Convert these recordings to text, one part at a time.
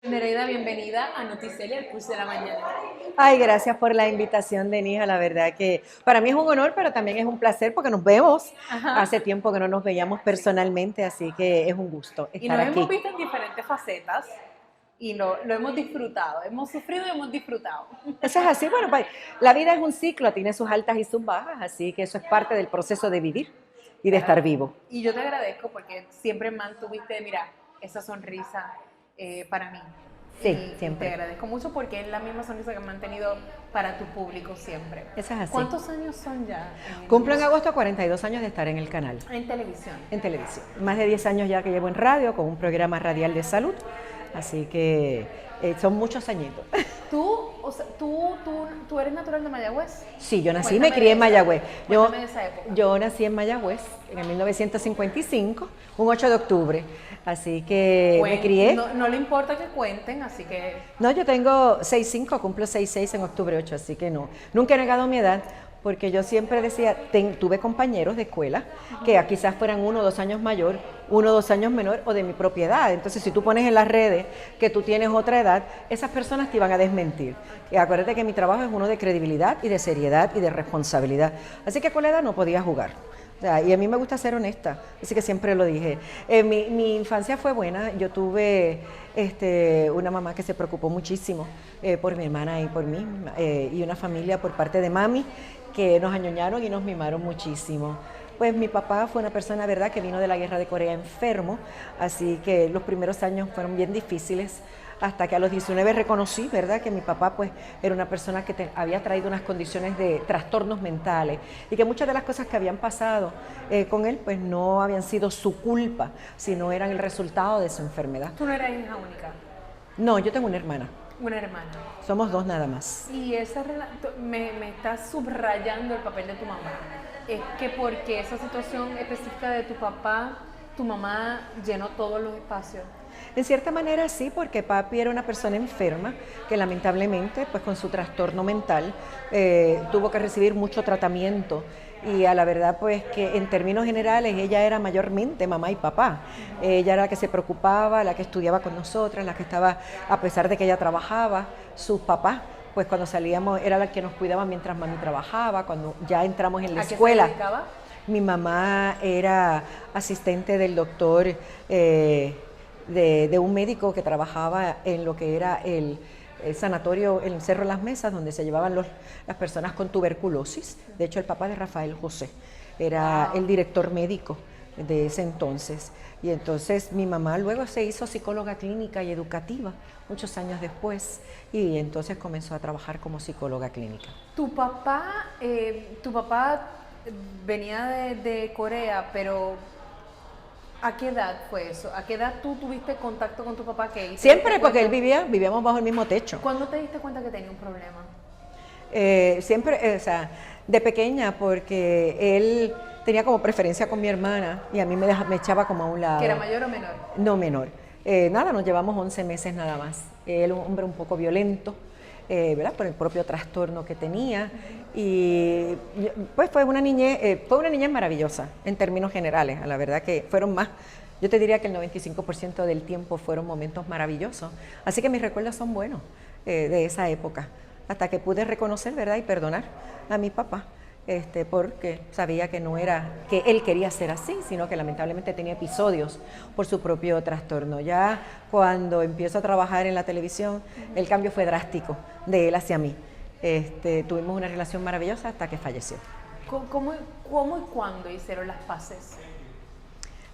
Nereida, bienvenida a Noticelia, el Pulso de la Mañana. Ay, gracias por la invitación, Denise. La verdad que para mí es un honor, pero también es un placer porque nos vemos. Ajá. Hace tiempo que no nos veíamos personalmente, así que es un gusto Y estar nos aquí. hemos visto en diferentes facetas y lo hemos disfrutado. Hemos sufrido y hemos disfrutado. Eso es así, bueno, pues, la vida es un ciclo, tiene sus altas y sus bajas, así que eso es parte del proceso de vivir y de estar vivo. Y yo te agradezco porque siempre mantuviste, mira, esa sonrisa para mí. Sí, Y siempre. te agradezco mucho porque es la misma sonrisa que han mantenido para tu público siempre. Eso es así. ¿Cuántos años son ya? Cumplo en agosto 42 años de estar en el canal, En televisión. en televisión. Más de 10 años ya que llevo en radio con un programa radial de salud, así que son muchos añitos. ¿Tú eres natural de Mayagüez? Sí, yo nací y Cuéntame me crié de en Mayagüez. cuéntame de esa época. Yo nací en Mayagüez en el 1955, un 8 de octubre. Así que me crié. No le importa que cuenten, así que... No, yo tengo 6'5", cumplo 6'6" en octubre 8, así que no. Nunca he negado mi edad, porque yo siempre decía, tuve compañeros de escuela que quizás fueran 1 o 2 años mayor, 1 o 2 años menor o de mi propiedad. Entonces, si tú pones en las redes que tú tienes otra edad, esas personas te iban a desmentir. Y acuérdate que mi trabajo es uno de credibilidad y de seriedad y de responsabilidad. Así que con la edad no podía jugar. O sea, y a mí me gusta ser honesta, así que siempre lo dije. Mi infancia fue buena, yo tuve una mamá que se preocupó muchísimo por mi hermana y por mí, y una familia por parte de mami que nos añoñaron y nos mimaron muchísimo. Pues mi papá fue una persona, verdad, que vino de la guerra de Corea enfermo, así que los primeros años fueron bien difíciles, hasta que a los 19 reconocí, ¿verdad?, que mi papá pues era una persona que había traído unas condiciones de trastornos mentales y que muchas de las cosas que habían pasado con él pues no habían sido su culpa, sino eran el resultado de su enfermedad. ¿Tú no eras hija única? No, yo tengo una hermana. Una hermana. Somos 2 nada más. Y me está subrayando el papel de tu mamá. Es que porque esa situación específica de tu mamá llenó todos los espacios. En cierta manera sí, porque papi era una persona enferma que lamentablemente, pues con su trastorno mental, tuvo que recibir mucho tratamiento y a la verdad pues que en términos generales ella era mayormente mamá y papá. Ella era la que se preocupaba, la que estudiaba con nosotras, la que estaba, a pesar de que ella trabajaba, sus papás pues cuando salíamos era la que nos cuidaba mientras mami trabajaba, cuando ya entramos en la escuela. ¿A qué se dedicaba? Mi mamá era asistente del doctor de un médico que trabajaba en lo que era el sanatorio en el Cerro Las Mesas, donde se llevaban las personas con tuberculosis. De hecho, el papá de Rafael José era el director médico de ese entonces. Y entonces mi mamá luego se hizo psicóloga clínica y educativa muchos años después y entonces comenzó a trabajar como psicóloga clínica. Tu papá venía de Corea, pero ¿a qué edad fue eso? ¿A qué edad tú tuviste contacto con tu papá? Siempre, porque él vivíamos bajo el mismo techo. ¿Cuándo te diste cuenta que tenía un problema? Siempre, o sea, de pequeña, porque él tenía como preferencia con mi hermana y a mí me echaba como a un lado. ¿Que era mayor o menor? No, menor. Nada, nos llevamos 11 meses nada más. Él un hombre un poco violento, ¿verdad? Por el propio trastorno que tenía. Y pues fue una niñez maravillosa en términos generales. A la verdad que fueron más, yo te diría que el 95% del tiempo fueron momentos maravillosos. Así que mis recuerdos son buenos de esa época. Hasta que pude reconocer, ¿verdad?, y perdonar a mi papá, porque sabía que no era que él quería ser así, sino que lamentablemente tenía episodios por su propio trastorno. Ya cuando empiezo a trabajar en la televisión, el cambio fue drástico de él hacia mí. Tuvimos una relación maravillosa hasta que falleció. ¿Cómo y cuándo hicieron las paces?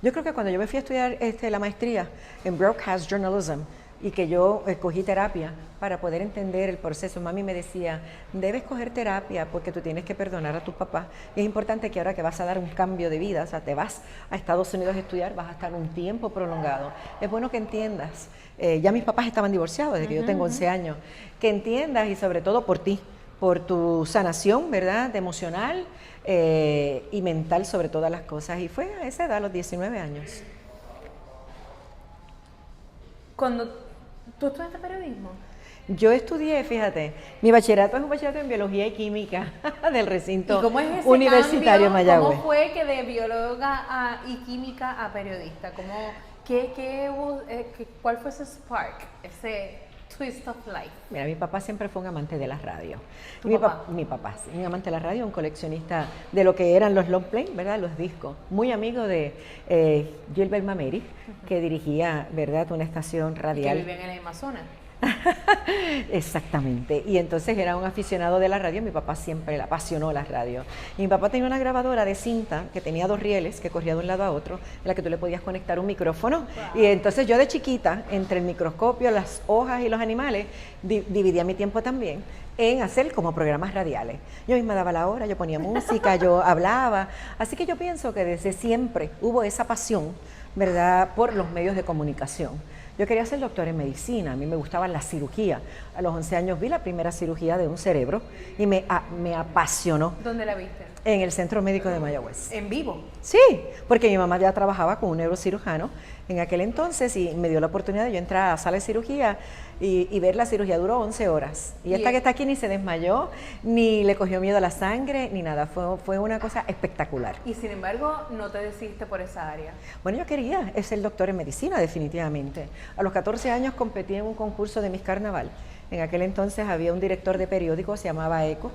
Yo creo que cuando yo me fui a estudiar la maestría en Broadcast Journalism, y que yo cogí terapia para poder entender el proceso. Mami me decía, debes coger terapia porque tú tienes que perdonar a tu papá. Y es importante que ahora que vas a dar un cambio de vida, o sea, te vas a Estados Unidos a estudiar, vas a estar un tiempo prolongado. Es bueno que entiendas, ya mis papás estaban divorciados desde que yo tengo 11 años, que entiendas y sobre todo por ti, por tu sanación, ¿verdad?, emocional y mental sobre todas las cosas. Y fue a esa edad, a los 19 años. Cuando ¿tú estudiaste periodismo? Yo estudié, fíjate, mi bachillerato es un bachillerato en biología y química del recinto universitario Mayagüez. ¿Cómo fue que de bióloga y química a periodista? ¿Cuál fue ese spark, ese twist of life? Mira, mi papá siempre fue un amante de la radio. ¿Tu papá? Mi papá, sí, un amante de la radio, un coleccionista de lo que eran los long play, ¿verdad? Los discos. Muy amigo de Gilbert Mameri, que dirigía, ¿verdad? Una estación radial. Y que vivía en el Amazonas. Exactamente, y entonces era un aficionado de la radio. Mi papá siempre le apasionó la radio, y mi papá tenía una grabadora de cinta que tenía 2 rieles que corría de un lado a otro, en la que tú le podías conectar un micrófono. Wow. Y entonces yo de chiquita, entre el microscopio, las hojas y los animales, dividía mi tiempo también en hacer como programas radiales. Yo misma daba la hora, yo ponía música, yo hablaba, así que yo pienso que desde siempre hubo esa pasión, ¿verdad?, por los medios de comunicación. Yo quería ser doctora en medicina, a mí me gustaba la cirugía. A los 11 años vi la primera cirugía de un cerebro y me apasionó. ¿Dónde la viste? En el Centro Médico de Mayagüez. ¿En vivo? Sí, porque mi mamá ya trabajaba con un neurocirujano en aquel entonces y me dio la oportunidad de yo entrar a la sala de cirugía y ver la cirugía. Duró 11 horas. Y esta que está aquí ni se desmayó, ni le cogió miedo a la sangre, ni nada. Fue una cosa espectacular. Y sin embargo, no te decidiste por esa área. Bueno, yo quería ser doctor en medicina, definitivamente. A los 14 años competí en un concurso de Miss Carnaval. En aquel entonces había un director de periódico, se llamaba ECO,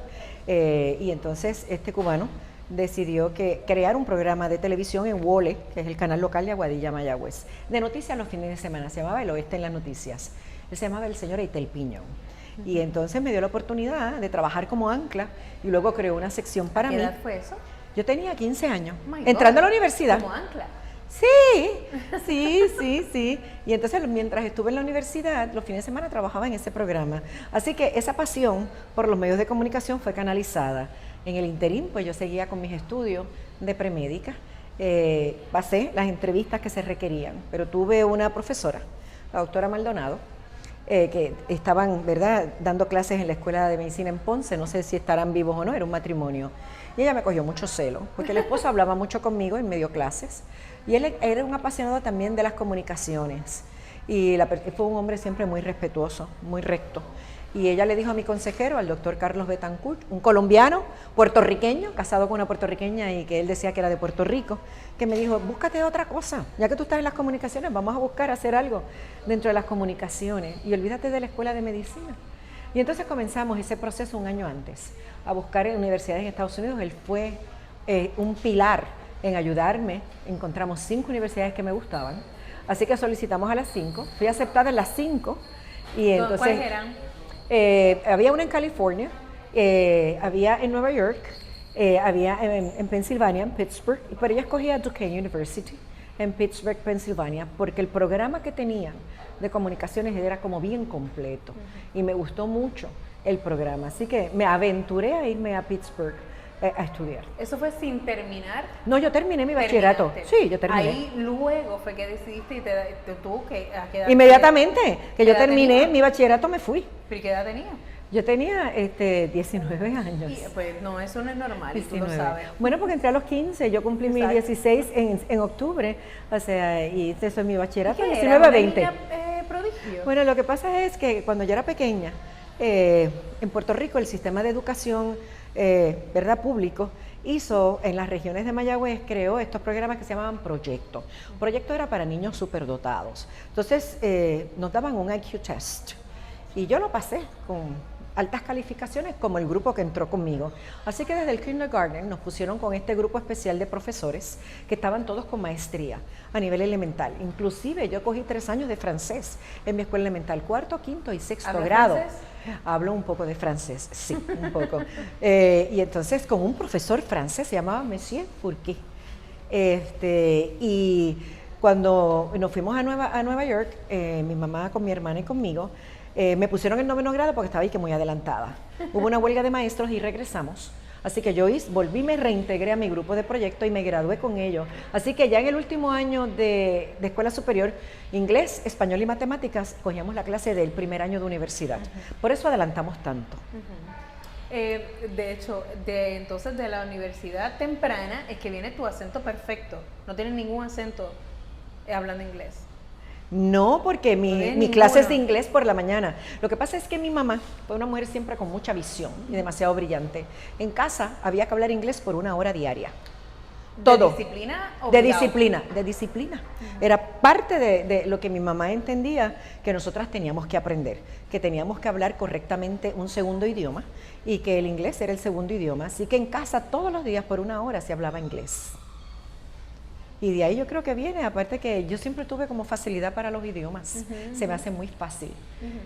y entonces este cubano decidió crear un programa de televisión en WOLE, que es el canal local de Aguadilla, Mayagüez, de noticias los fines de semana. Se llamaba El Oeste en las Noticias. Él se llamaba el señor Eitel Piñón. Y entonces me dio la oportunidad de trabajar como ancla y luego creó una sección para mí. ¿Qué edad fue eso? Yo tenía 15 años, entrando a la universidad. ¿Como ancla? Sí. Y entonces mientras estuve en la universidad, los fines de semana trabajaba en ese programa. Así que esa pasión por los medios de comunicación fue canalizada. En el interín, pues yo seguía con mis estudios de premédica. Pasé las entrevistas que se requerían, pero tuve una profesora, la doctora Maldonado, que estaban, ¿verdad?, dando clases en la Escuela de Medicina en Ponce. No sé si estarán vivos o no, era un matrimonio. Y ella me cogió mucho celo, porque el esposo hablaba mucho conmigo y me dio clases. Y él era un apasionado también de las comunicaciones. Y fue un hombre siempre muy respetuoso, muy recto. Y ella le dijo a mi consejero, al doctor Carlos Betancourt, un colombiano, puertorriqueño, casado con una puertorriqueña y que él decía que era de Puerto Rico, que me dijo, búscate otra cosa, ya que tú estás en las comunicaciones, vamos a buscar hacer algo dentro de las comunicaciones y olvídate de la escuela de medicina. Y entonces comenzamos ese proceso un año antes, a buscar en universidades en Estados Unidos. Él fue un pilar en ayudarme. Encontramos 5 universidades que me gustaban, así que solicitamos a las 5, fui aceptada en las 5 y entonces... ¿Cuáles eran? Había una en California, había en Nueva York, había en Pensilvania, en Pittsburgh, pero ella escogía Duquesne University en Pittsburgh, Pensilvania, porque el programa que tenían de comunicaciones era como bien completo y me gustó mucho el programa, así que me aventuré a irme a Pittsburgh a estudiar. ¿Eso fue sin terminar? No, yo terminé mi bachillerato. Sí, yo terminé. Ahí luego fue que decidiste y te tuvo que a quedar. Inmediatamente que yo terminé mi bachillerato me fui. ¿Pero qué edad tenía? Yo tenía 19 años. Y, pues no, eso no es normal, 19. Y tú lo sabes. Bueno, porque entré a los 15, yo cumplí mis 16 en octubre, o sea, y eso es mi bachillerato, 19 a 20. Niña, prodigio? Bueno, lo que pasa es que cuando yo era pequeña, en Puerto Rico el sistema de educación ¿verdad?, público, hizo en las regiones de Mayagüez, creó estos programas que se llamaban Proyecto. Proyecto era para niños superdotados. Entonces nos daban un IQ test y yo lo pasé con altas calificaciones como el grupo que entró conmigo. Así que desde el kindergarten nos pusieron con este grupo especial de profesores que estaban todos con maestría a nivel elemental. Inclusive yo cogí 3 años de francés en mi escuela elemental, 4º, 5º y 6º grado. ¿Francés? Hablo un poco de francés, sí, un poco. Y entonces con un profesor francés, se llamaba Monsieur Fourquet. Y cuando nos fuimos a Nueva York, mi mamá con mi hermana y conmigo, me pusieron en 9º grado porque estaba ahí que muy adelantada. Hubo una huelga de maestros y regresamos. Así que yo volví, me reintegré a mi grupo de proyecto y me gradué con ellos. Así que ya en el último año de escuela superior, inglés, español y matemáticas, cogíamos la clase del primer año de universidad. Por eso adelantamos tanto. De hecho, entonces de la universidad temprana es que viene tu acento perfecto. No tienes ningún acento hablando inglés. No, porque mi clase es de inglés por la mañana. Lo que pasa es que mi mamá fue una mujer siempre con mucha visión y demasiado brillante. En casa había que hablar inglés por 1 hora diaria. Todo. ¿De disciplina? De disciplina. Era parte de lo que mi mamá entendía que nosotras teníamos que aprender, que teníamos que hablar correctamente un segundo idioma y que el inglés era el segundo idioma. Así que en casa todos los días por 1 hora se hablaba inglés. Y de ahí yo creo que viene, aparte que yo siempre tuve como facilidad para los idiomas, se me hace muy fácil.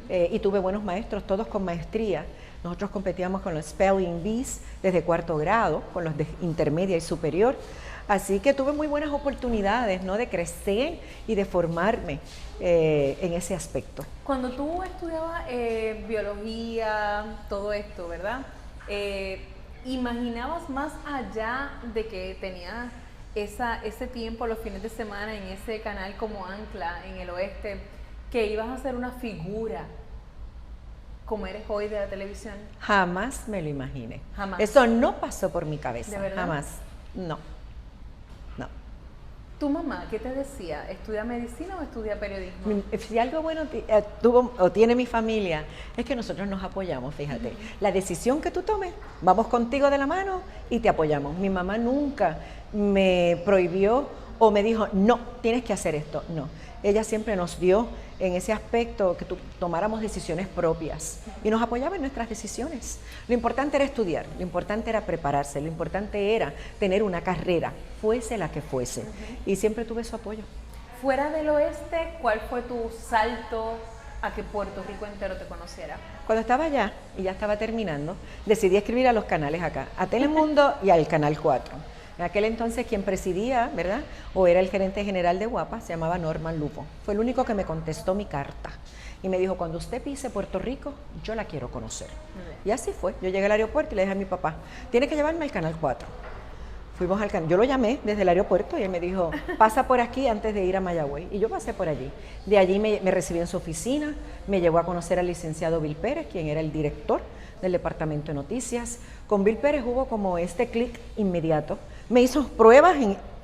Y tuve buenos maestros, todos con maestría. Nosotros competíamos con los Spelling Bees desde 4º grado, con los de intermedia y superior. Así que tuve muy buenas oportunidades, ¿no?, de crecer y de formarme en ese aspecto. Cuando tú estudiabas biología, todo esto, ¿verdad? ¿Imaginabas más allá de que tenías ese tiempo, los fines de semana, en ese canal como Ancla, en el oeste, que ibas a ser una figura como eres hoy de la televisión? Jamás me lo imaginé. Jamás. Eso no pasó por mi cabeza. ¿De verdad? Jamás. No. ¿Tu mamá qué te decía? ¿Estudia medicina o estudia periodismo? Si algo bueno tuvo o tiene mi familia, es que nosotros nos apoyamos, fíjate. La decisión que tú tomes, vamos contigo de la mano y te apoyamos. Mi mamá nunca me prohibió o me dijo, no, tienes que hacer esto. No, ella siempre nos dio en ese aspecto que tomáramos decisiones propias y nos apoyaba en nuestras decisiones. Lo importante era estudiar, lo importante era prepararse, lo importante era tener una carrera, fuese la que fuese, y siempre tuve su apoyo. Fuera del oeste, ¿cuál fue tu salto a que Puerto Rico entero te conociera? Cuando estaba allá y ya estaba terminando, decidí escribir a los canales acá, a Telemundo y al Canal 4. En aquel entonces quien presidía, ¿verdad?, o era el gerente general de Guapa, se llamaba Norman Lupo. Fue el único que me contestó mi carta y me dijo, cuando usted pise Puerto Rico, yo la quiero conocer. Y así fue. Yo llegué al aeropuerto y le dije a mi papá, tiene que llevarme al Canal 4. Fuimos al canal. Yo lo llamé desde el aeropuerto y él me dijo, pasa por aquí antes de ir a Mayagüez. Y yo pasé por allí. De allí me recibió en su oficina, me llevó a conocer al licenciado Bill Pérez, quien era el director del Departamento de Noticias. Con Bill Pérez hubo como este clic inmediato. Me hizo pruebas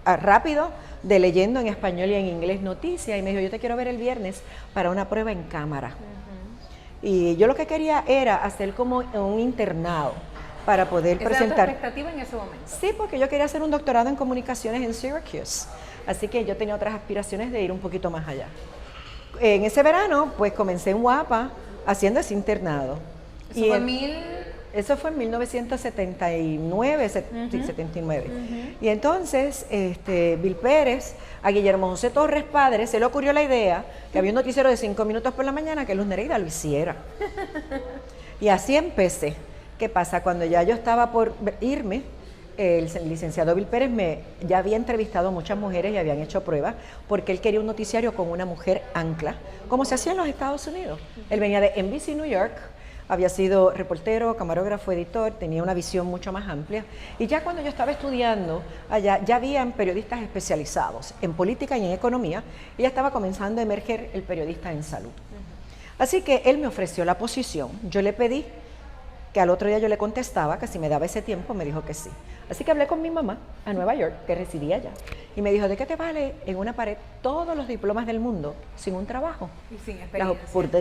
rápido de leyendo en español y en inglés noticias y me dijo, yo te quiero ver el viernes para una prueba en cámara. Y yo lo que quería era hacer como un internado para poder presentar. ¿Esa era tu expectativa en ese momento? Sí, porque yo quería hacer un doctorado en comunicaciones en Syracuse. Así que yo tenía otras aspiraciones de ir un poquito más allá. En ese verano, pues comencé en Guapa haciendo ese internado. Eso fue en 1979, 79. Y entonces, Bill Pérez, a Guillermo José Torres padre, se le ocurrió la idea que había un noticiero de 5 minutos por la mañana que Luz Nereida lo hiciera. Y así empecé. ¿Qué pasa? Cuando ya yo estaba por irme, el licenciado Bill Pérez ya había entrevistado a muchas mujeres y habían hecho pruebas porque él quería un noticiario con una mujer ancla, como se hacía en los Estados Unidos. Él venía de NBC New York, había sido reportero, camarógrafo, editor, tenía una visión mucho más amplia. Y ya cuando yo estaba estudiando allá, ya habían periodistas especializados en política y en economía, y ya estaba comenzando a emerger el periodista en salud. Así que él me ofreció la posición, yo le pedí que al otro día yo le contestaba, que si me daba ese tiempo, me dijo que sí. Así que hablé con mi mamá a Nueva York, que residía allá, y me dijo, ¿de qué te vale en una pared todos los diplomas del mundo sin un trabajo? Y sin experiencia.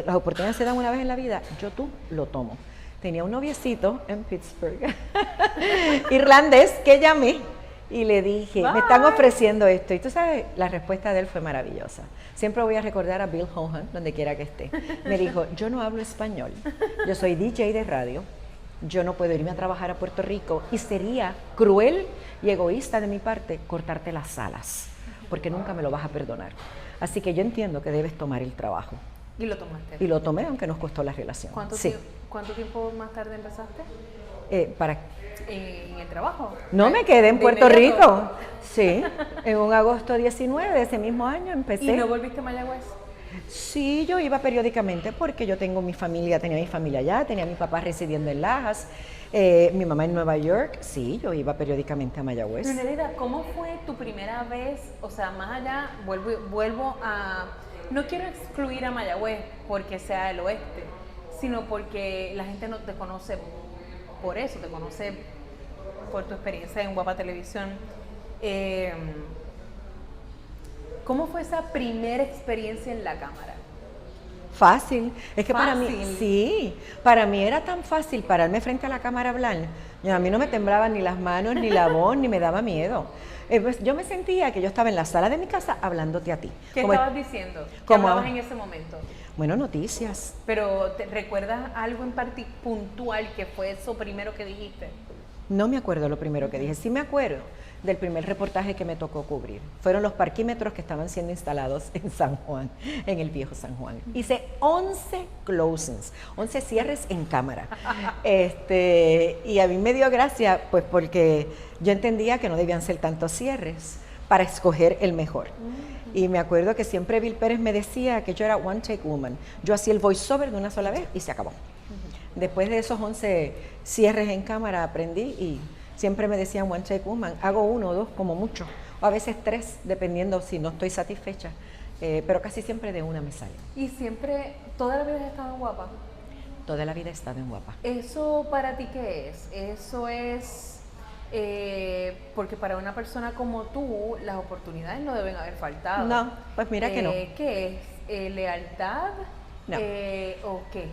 Las oportunidades se dan una vez en la vida, tú lo tomo. Tenía un noviecito en Pittsburgh, irlandés, que llamé y le dije, me están ofreciendo esto. Y tú sabes, la respuesta de él fue maravillosa. Siempre voy a recordar a Bill Hohan, donde quiera que esté. Me dijo, yo no hablo español, yo soy DJ de radio, yo no puedo irme a trabajar a Puerto Rico y sería cruel y egoísta de mi parte cortarte las alas, porque nunca me lo vas a perdonar. Así que yo entiendo que debes tomar el trabajo. ¿Y lo tomaste? Y lo tomé, aunque nos costó la relación. ¿Cuánto tiempo más tarde empezaste? ¿En el trabajo? No, me quedé en Puerto Rico. Sí, en un agosto 19 de ese mismo año empecé. ¿Y no volviste a Mayagüez? Sí, yo iba periódicamente porque yo tenía mi familia allá, tenía a mi papá residiendo en Lajas, mi mamá en Nueva York. Sí, yo iba periódicamente a Mayagüez. Nereida, ¿cómo fue tu primera vez? O sea, más allá, vuelvo a... No quiero excluir a Mayagüez porque sea el oeste, sino porque la gente no te conoce por eso, te conoce por tu experiencia en Guapa Televisión. ¿Cómo fue esa primera experiencia en la cámara? Fácil. Es que para mí, Fácil. sí, para mí era tan fácil pararme frente a la cámara a hablar. A mí no me temblaban ni las manos, ni la voz, ni me daba miedo. Pues, yo me sentía que yo estaba en la sala de mi casa hablándote a ti. ¿Qué Como- estabas diciendo? ¿Qué como- hablabas en ese momento? Bueno, noticias. Pero ¿te recuerdas algo en puntual que fue eso primero que dijiste? No me acuerdo lo primero que dije. Sí me acuerdo del primer reportaje que me tocó cubrir. Fueron los parquímetros que estaban siendo instalados en San Juan, en el viejo San Juan. Hice 11 closings, 11 cierres en cámara. Y a mí me dio gracia, pues porque yo entendía que no debían ser tantos cierres para escoger el mejor. Y me acuerdo que siempre Bill Pérez me decía que yo era one take woman. Yo hacía el voiceover de una sola vez y se acabó. Después de esos 11 cierres en cámara aprendí y siempre me decían one take woman. Hago 1 o 2 como mucho, o a veces 3, dependiendo si no estoy satisfecha. Pero casi siempre de una me sale. Y siempre, toda la vida has estado guapa. Toda la vida he estado en guapa. ¿Eso para ti qué es? Eso es, porque para una persona como tú, las oportunidades no deben haber faltado. No, pues mira que no. ¿Qué es? ¿Lealtad? No. ¿O qué?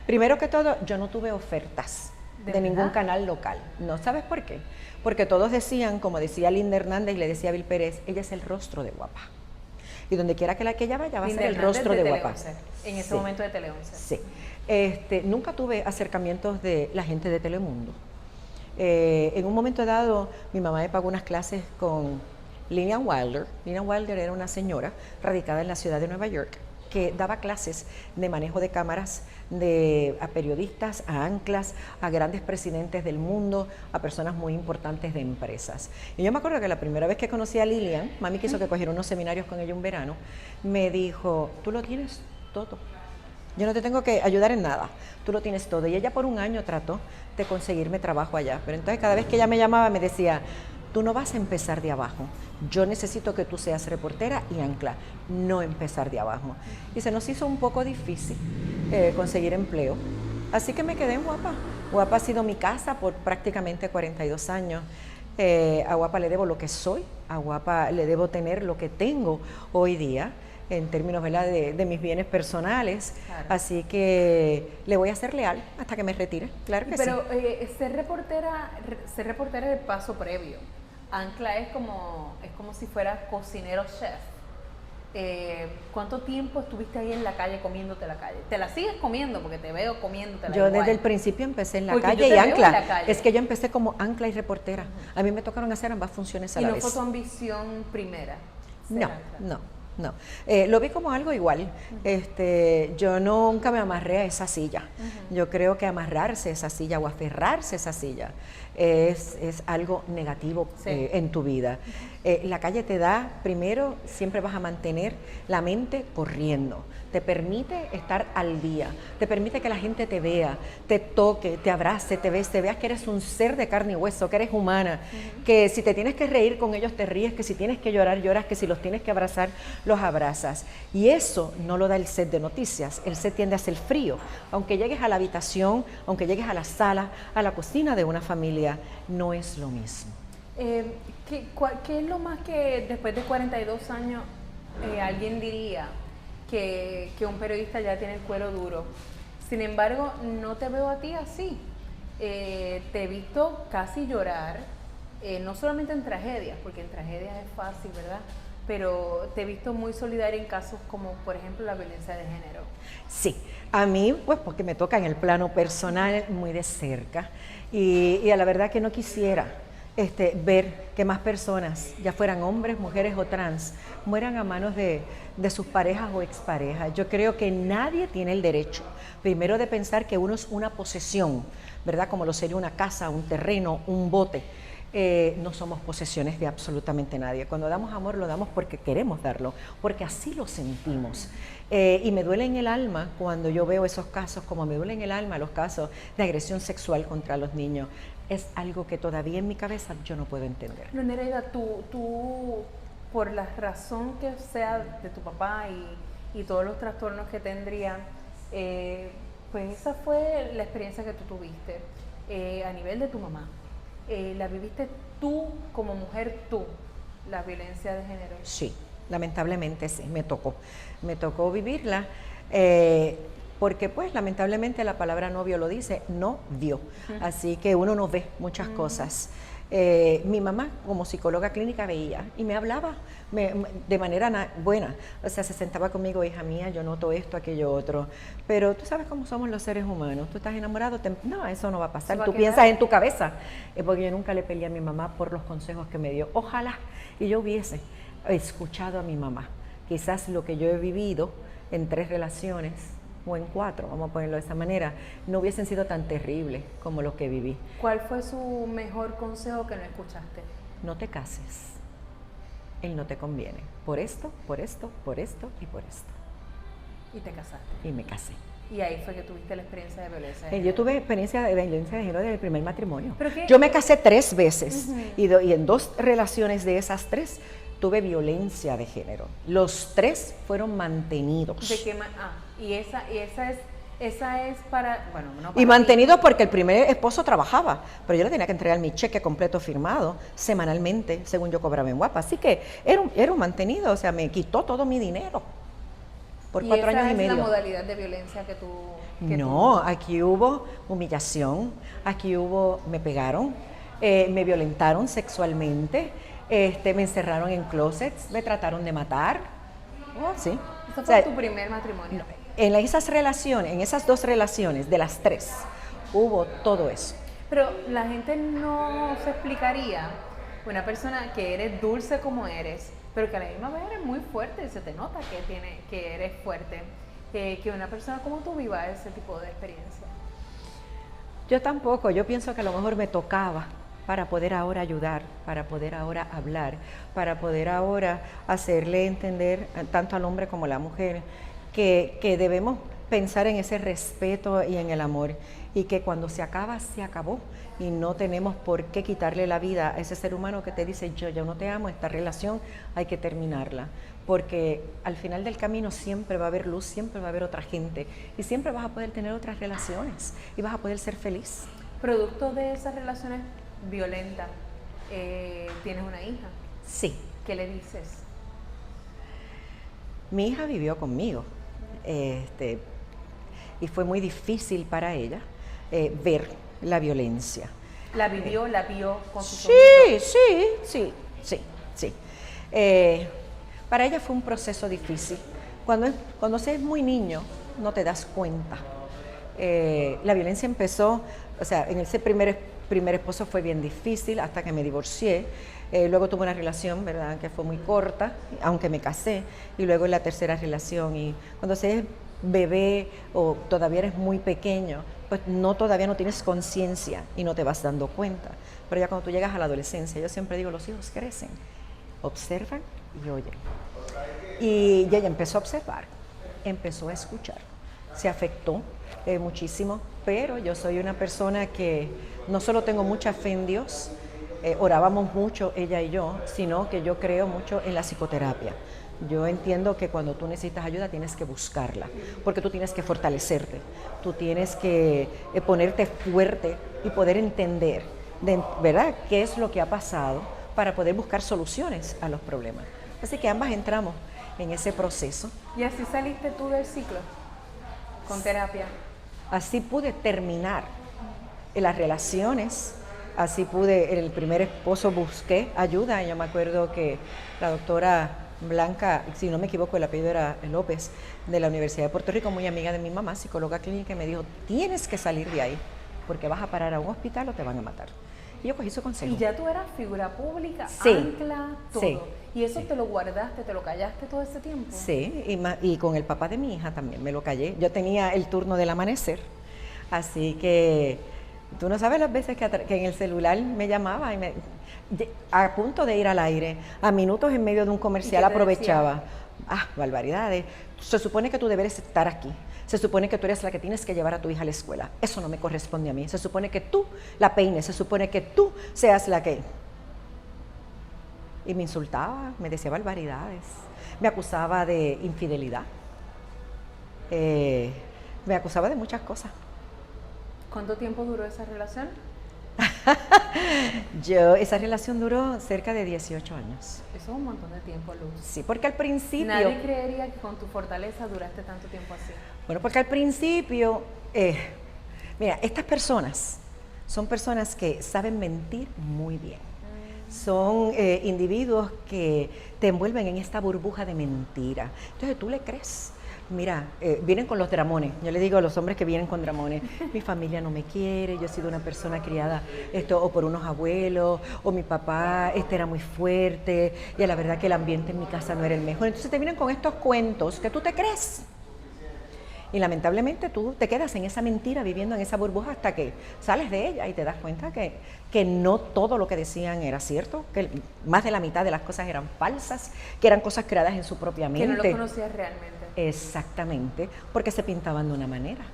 Primero que todo, yo no tuve ofertas de ningún verdad? canal local. ¿No sabes por qué? Porque todos decían, como decía Linda Hernández y le decía Bill Pérez, ella es el rostro de guapa. Y donde quiera que ella vaya, va a Linda ser el Hernández rostro de Tele guapa. 11, en ese Sí. momento de Tele 11. Sí. Nunca tuve acercamientos de la gente de Telemundo. En un momento dado, mi mamá me pagó unas clases con Lillian Wilder. Lillian Wilder era una señora radicada en la ciudad de Nueva York que daba clases de manejo de cámaras a periodistas, a anclas, a grandes presidentes del mundo, a personas muy importantes de empresas. Y yo me acuerdo que la primera vez que conocí a Lillian, mami quiso que cogiera unos seminarios con ella un verano, me dijo, tú lo tienes todo. Yo no te tengo que ayudar en nada, tú lo tienes todo. Y ella por un año trató de conseguirme trabajo allá. Pero entonces cada vez que ella me llamaba me decía, tú no vas a empezar de abajo. Yo necesito que tú seas reportera y ancla, no empezar de abajo. Y se nos hizo un poco difícil conseguir empleo. Así que me quedé en Guapa. Guapa ha sido mi casa por prácticamente 42 años. A Guapa le debo lo que soy, a Guapa le debo tener lo que tengo hoy día, en términos, ¿verdad?, de mis bienes personales. Claro. Así que le voy a ser leal hasta que me retire, claro que Pero sí. ser reportera es el paso previo. Ancla es como si fuera cocinero chef. ¿Cuánto tiempo estuviste ahí en la calle comiéndote la calle? ¿Te la sigues comiendo? Porque te veo comiéndotela Yo igual. desde el principio empecé en la Porque yo calle te y veo ancla. en la calle. Es que yo empecé como ancla y reportera. A mí me tocaron hacer ambas funciones a ¿Y la no vez. fue tu ambición primera? ser No, ancla? no. Lo vi como algo igual. Yo nunca me amarré a esa silla. Yo creo que amarrarse a esa silla o aferrarse a esa silla es algo negativo Sí. en tu vida. La calle te da, primero, siempre vas a mantener la mente corriendo. Te permite estar al día, te permite que la gente te vea, te toque, te abrace, te veas que eres un ser de carne y hueso, que eres humana, que si te tienes que reír con ellos te ríes, que si tienes que llorar lloras, que si los tienes que abrazar los abrazas. Y eso no lo da el set de noticias, el set tiende a ser frío. Aunque llegues a la habitación, aunque llegues a la sala, a la cocina de una familia, no es lo mismo. ¿Qué es lo más que después de 42 años alguien diría que un periodista ya tiene el cuero duro? Sin embargo, no te veo a ti así. Te he visto casi llorar, no solamente en tragedias, porque en tragedias es fácil, ¿verdad? Pero te he visto muy solidaria en casos como, por ejemplo, la violencia de género. Sí, a mí, pues porque me toca en el plano personal muy de cerca y a la verdad que no quisiera ver que más personas, ya fueran hombres, mujeres o trans, mueran a manos de sus parejas o exparejas. Yo creo que nadie tiene el derecho, primero, de pensar que uno es una posesión, ¿verdad? Como lo sería una casa, un terreno, un bote. No somos posesiones de absolutamente nadie. Cuando damos amor lo damos porque queremos darlo, porque así lo sentimos. Y me duele en el alma cuando yo veo esos casos, como me duele en el alma los casos de agresión sexual contra los niños. Es algo que todavía en mi cabeza yo no puedo entender. No, Nereida, tú, por la razón que sea de tu papá y todos los trastornos que tendría, pues esa fue la experiencia que tú tuviste a nivel de tu mamá. ¿La viviste tú como mujer, la violencia de género? Sí, lamentablemente sí, me tocó vivirla. Porque pues lamentablemente la palabra novio lo dice, no vio. Así que uno no ve muchas cosas. Mi mamá como psicóloga clínica veía y me hablaba de manera buena. O sea, se sentaba conmigo, hija mía, yo noto esto, aquello, otro. Pero tú sabes cómo somos los seres humanos. Tú estás enamorado, no, eso no va a pasar. Tú piensas en tu cabeza. Porque yo nunca le peleé a mi mamá por los consejos que me dio. Ojalá y yo hubiese escuchado a mi mamá. Quizás lo que yo he vivido en 3 relaciones o en 4, vamos a ponerlo de esa manera, no hubiesen sido tan terribles como los que viví. ¿Cuál fue su mejor consejo que no escuchaste? No te cases. Él no te conviene. Por esto, por esto, por esto y por esto. Y te casaste. Y me casé. Y ahí fue que tuviste la experiencia de violencia de género. Yo tuve experiencia de violencia de género desde el primer matrimonio. Yo me casé 3 veces y en 2 relaciones de esas 3 tuve violencia de género. Los 3 fueron mantenidos. ¿De qué y esa es para, bueno, no para y mantenido porque el primer esposo trabajaba, pero yo le tenía que entregar mi cheque completo firmado semanalmente, según yo cobraba en Guapa. Así que era un mantenido, o sea, me quitó todo mi dinero por 4 años y medio. ¿Y esa es la modalidad de violencia que tú...? No, aquí hubo humillación, me pegaron, me violentaron sexualmente, me encerraron en closets, me trataron de matar. Oh, sí. ¿Eso fue tu primer matrimonio? En esas 2 relaciones, de las 3, hubo todo eso. Pero la gente no se explicaría, una persona que eres dulce como eres, pero que a la misma vez eres muy fuerte, se te nota que eres fuerte, que una persona como tú viva ese tipo de experiencia. Yo tampoco, yo pienso que a lo mejor me tocaba para poder ahora ayudar, para poder ahora hablar, para poder ahora hacerle entender tanto al hombre como a la mujer que debemos pensar en ese respeto y en el amor, y que cuando se acaba, se acabó, y no tenemos por qué quitarle la vida a ese ser humano que te dice, yo ya no te amo, esta relación hay que terminarla, porque al final del camino siempre va a haber luz, siempre va a haber otra gente, y siempre vas a poder tener otras relaciones, y vas a poder ser feliz. Producto de esas relaciones violentas, ¿tienes una hija? Sí. ¿Qué le dices? Mi hija vivió conmigo, y fue muy difícil para ella ver la violencia. ¿La vio con sus ojos? Sí. Para ella fue un proceso difícil. Cuando se es muy niño, no te das cuenta. La violencia empezó, o sea, en ese primer esposo fue bien difícil hasta que me divorcié. Luego tuve una relación, ¿verdad?, que fue muy corta, aunque me casé, y luego en la tercera relación. Y cuando se es bebé o todavía eres muy pequeño, pues todavía no tienes conciencia y no te vas dando cuenta. Pero ya cuando tú llegas a la adolescencia, yo siempre digo, los hijos crecen, observan y oyen. Y ella empezó a observar, empezó a escuchar, se afectó muchísimo, pero yo soy una persona que no solo tengo mucha fe en Dios, orábamos mucho ella y yo, sino que yo creo mucho en la psicoterapia. Yo entiendo que cuando tú necesitas ayuda tienes que buscarla, porque tú tienes que fortalecerte, tú tienes que ponerte fuerte y poder entender, ¿verdad?, qué es lo que ha pasado para poder buscar soluciones a los problemas. Así que ambas entramos en ese proceso. ¿Y así saliste tú del ciclo con terapia? Así pude terminar las relaciones. Así pude, el primer esposo busqué ayuda. Yo me acuerdo que la doctora Blanca, si no me equivoco, el apellido era López, de la Universidad de Puerto Rico, muy amiga de mi mamá, psicóloga clínica, y me dijo, tienes que salir de ahí, porque vas a parar a un hospital o te van a matar. Y yo cogí su consejo. Y ya tú eras figura pública, sí, ancla, todo. Sí, ¿Y eso te lo guardaste, te lo callaste todo ese tiempo? Sí, y con el papá de mi hija también me lo callé. Yo tenía el turno del amanecer, así que tú no sabes las veces que en el celular me llamaba y a punto de ir al aire, a minutos en medio de un comercial aprovechaba. Barbaridades. Se supone que tú deberes estar aquí. Se supone que tú eres la que tienes que llevar a tu hija a la escuela. Eso no me corresponde a mí. Se supone que tú la peines, se supone que tú seas la que... Y me insultaba, me decía barbaridades. Me acusaba de infidelidad. Me acusaba de muchas cosas. ¿Cuánto tiempo duró esa relación? Esa relación duró cerca de 18 años. Eso es un montón de tiempo, Luz. Sí, porque al principio... Nadie creería que con tu fortaleza duraste tanto tiempo así. Bueno, porque al principio, mira, estas personas son personas que saben mentir muy bien. Son individuos que te envuelven en esta burbuja de mentira. Entonces tú le crees. Mira, vienen con los dramones. Yo le digo a los hombres que vienen con dramones, mi familia no me quiere, yo he sido una persona criada o por unos abuelos, o mi papá era muy fuerte, y la verdad que el ambiente en mi casa no era el mejor. Entonces te vienen con estos cuentos que tú te crees. Y lamentablemente tú te quedas en esa mentira, viviendo en esa burbuja hasta que sales de ella y te das cuenta que no todo lo que decían era cierto, que más de la mitad de las cosas eran falsas, que eran cosas creadas en su propia mente. Que no lo conocías realmente. Exactamente, porque se pintaban de una manera,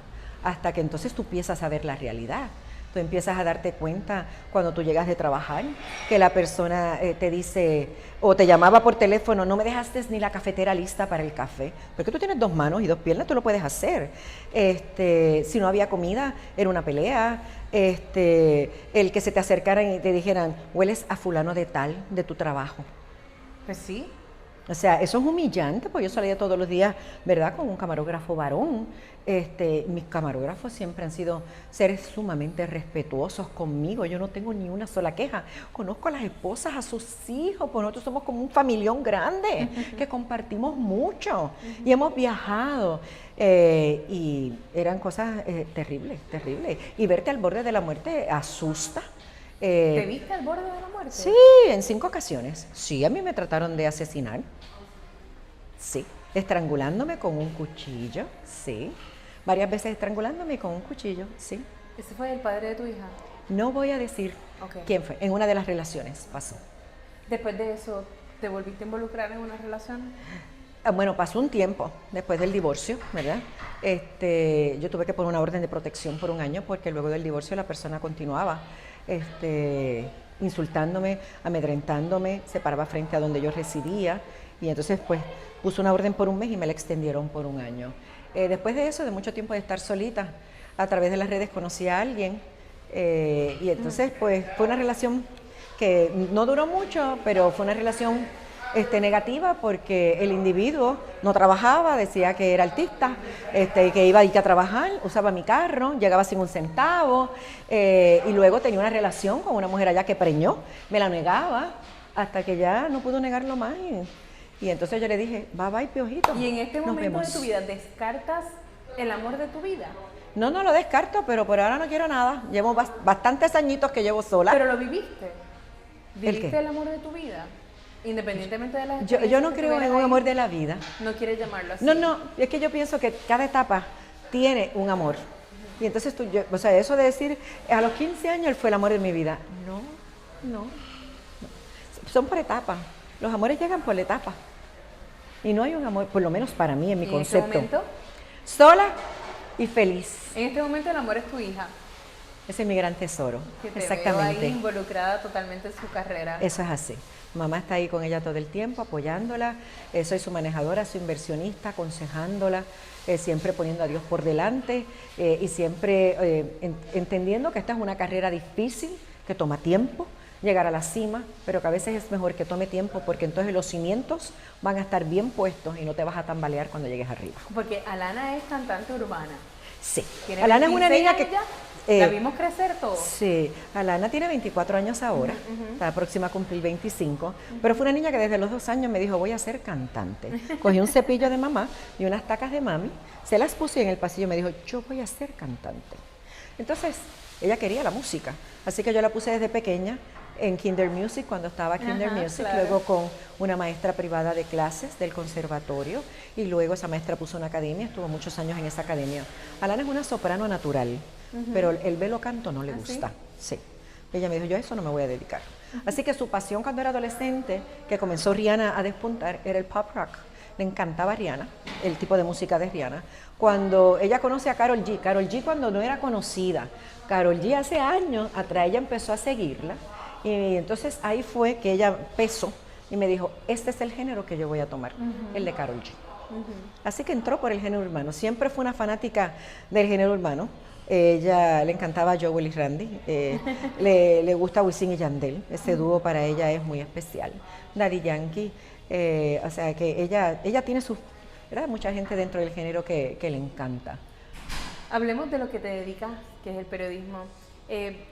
hasta que entonces tú empiezas a ver la realidad. Tú empiezas a darte cuenta cuando tú llegas de trabajar, que la persona te dice, o te llamaba por teléfono, no me dejaste ni la cafetera lista para el café, porque tú tienes 2 manos y 2 piernas, tú lo puedes hacer. Si no había comida, era una pelea. El que se te acercaran y te dijeran, hueles a fulano de tal, de tu trabajo. Pues sí. O sea, eso es humillante, porque yo salía todos los días, ¿verdad?, con un camarógrafo varón. Mis camarógrafos siempre han sido seres sumamente respetuosos conmigo. Yo no tengo ni una sola queja. Conozco a las esposas, a sus hijos, pues nosotros somos como un familión grande, que compartimos mucho y hemos viajado. Y eran cosas terribles, terribles. Y verte al borde de la muerte asusta. ¿Te viste al borde de la muerte? Sí, en 5 ocasiones. Sí, a mí me trataron de asesinar. Sí, estrangulándome con un cuchillo. Sí, varias veces estrangulándome con un cuchillo. Sí. ¿Ese fue el padre de tu hija? No voy a decir quién fue. En una de las relaciones pasó. Después de eso, ¿te volviste a involucrar en una relación? Bueno, pasó un tiempo después del divorcio, ¿verdad? Yo tuve que poner una orden de protección por 1 año porque luego del divorcio la persona continuaba insultándome, amedrentándome, se paraba frente a donde yo residía y entonces pues puso una orden por 1 mes y me la extendieron por 1 año. Después de eso, de mucho tiempo de estar solita, a través de las redes conocí a alguien y entonces pues fue una relación que no duró mucho, pero fue una relación negativa porque el individuo no trabajaba, decía que era artista, que iba a ir a trabajar, usaba mi carro, llegaba sin 1 centavo y luego tenía una relación con una mujer allá que preñó, me la negaba hasta que ya no pudo negarlo más y entonces yo le dije, bye bye piojito. ¿Y en este momento de tu vida descartas el amor de tu vida? No lo descarto, pero por ahora no quiero nada, llevo bastantes añitos que llevo sola. ¿Pero lo viviste? ¿Viviste ¿El qué? el amor de tu vida? Independientemente de las Yo no creo en un amor de la vida. ¿No quieres llamarlo así? No, es que yo pienso que cada etapa tiene un amor. Y entonces eso de decir, a los 15 años él fue el amor de mi vida. No. Son por etapas. Los amores llegan por etapas. Y no hay un amor, por lo menos para mí, en mi concepto. ¿En este momento? Sola y feliz. En este momento el amor es tu hija. Ese es mi gran tesoro. Que te Exactamente. veo ahí involucrada totalmente en su carrera. Eso es así. Mamá está ahí con ella todo el tiempo, apoyándola. Soy su manejadora, su inversionista, aconsejándola, siempre poniendo a Dios por delante y siempre entendiendo que esta es una carrera difícil, que toma tiempo llegar a la cima, pero que a veces es mejor que tome tiempo porque entonces los cimientos van a estar bien puestos y no te vas a tambalear cuando llegues arriba. Porque Alana es cantante urbana. Sí. ¿Tiene Alana es una 26 niña que... años ya? ¿La vimos crecer todo? Sí, Alana tiene 24 años ahora, está próxima a cumplir 25, pero fue una niña que desde los 2 años me dijo, voy a ser cantante. Cogí un cepillo de mamá y unas tacas de mami, se las puse en el pasillo y me dijo, yo voy a ser cantante. Entonces, ella quería la música, así que yo la puse desde pequeña en Kinder Music, cuando estaba Kinder Music, claro. luego con una maestra privada de clases del conservatorio y luego esa maestra puso una academia, estuvo muchos años en esa academia. Alana es una soprano natural, pero el velo canto no le gusta. Sí. Ella me dijo, yo a eso no me voy a dedicar. Así que su pasión cuando era adolescente, que comenzó Rihanna a despuntar, era el pop rock. Le encantaba Rihanna, el tipo de música de Rihanna. Cuando ella conoce a Karol G cuando no era conocida, Karol G hace años atrás ella empezó a seguirla y entonces ahí fue que ella pesó y me dijo, este es el género que yo voy a tomar, el de Karol G. Así que entró por el género urbano. Siempre fue una fanática del género urbano, Ella le encantaba a Joel y Randy. Le gusta Wisin y Yandel. Ese dúo para ella es muy especial. Daddy Yankee. O sea que ella tiene sus, ¿verdad? Mucha gente dentro del género que le encanta. Hablemos de lo que te dedicas, que es el periodismo.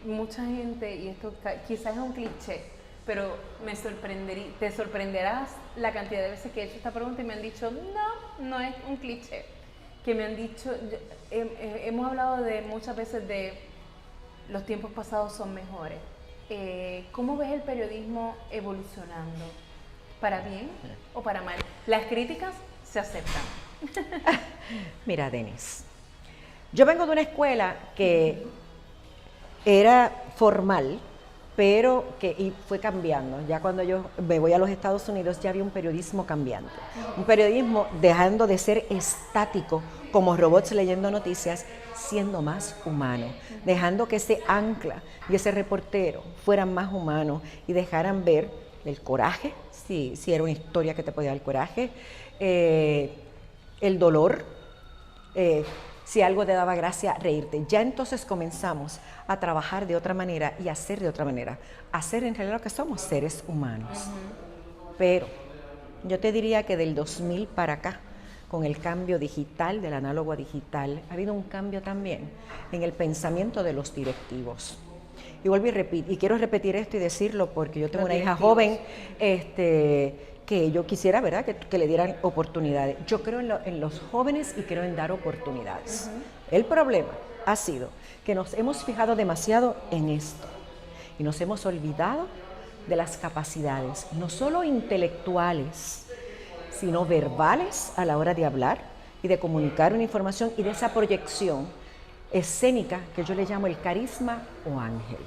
Mucha gente, y esto quizás es un cliché, pero te sorprenderás la cantidad de veces que he hecho esta pregunta y me han dicho, no es un cliché. Que me han dicho, hemos hablado muchas veces de los tiempos pasados son mejores. ¿Cómo ves el periodismo evolucionando? ¿Para bien o para mal? Las críticas se aceptan. Mira, Denis, yo vengo de una escuela que era formal, pero y fue cambiando. Ya cuando yo me voy a los Estados Unidos ya había un periodismo cambiante. Un periodismo dejando de ser estático como robots leyendo noticias, siendo más humano. Dejando que ese ancla y ese reportero fueran más humanos y dejaran ver el coraje, si era una historia que te podía dar el coraje, el dolor, si algo te daba gracia, reírte. Ya entonces comenzamos a trabajar de otra manera y a hacer de otra manera. Hacer en realidad lo que somos, seres humanos. Pero yo te diría que del 2000 para acá, con el cambio digital, del análogo a digital, ha habido un cambio también en el pensamiento de los directivos. Y vuelvo y quiero repetir esto y decirlo porque yo tengo una hija joven que yo quisiera, ¿verdad?, que le dieran oportunidades. Yo creo en los jóvenes y creo en dar oportunidades. El problema ha sido que nos hemos fijado demasiado en esto y nos hemos olvidado de las capacidades, no solo intelectuales, sino verbales a la hora de hablar y de comunicar una información y de esa proyección escénica que yo le llamo el carisma o ángel.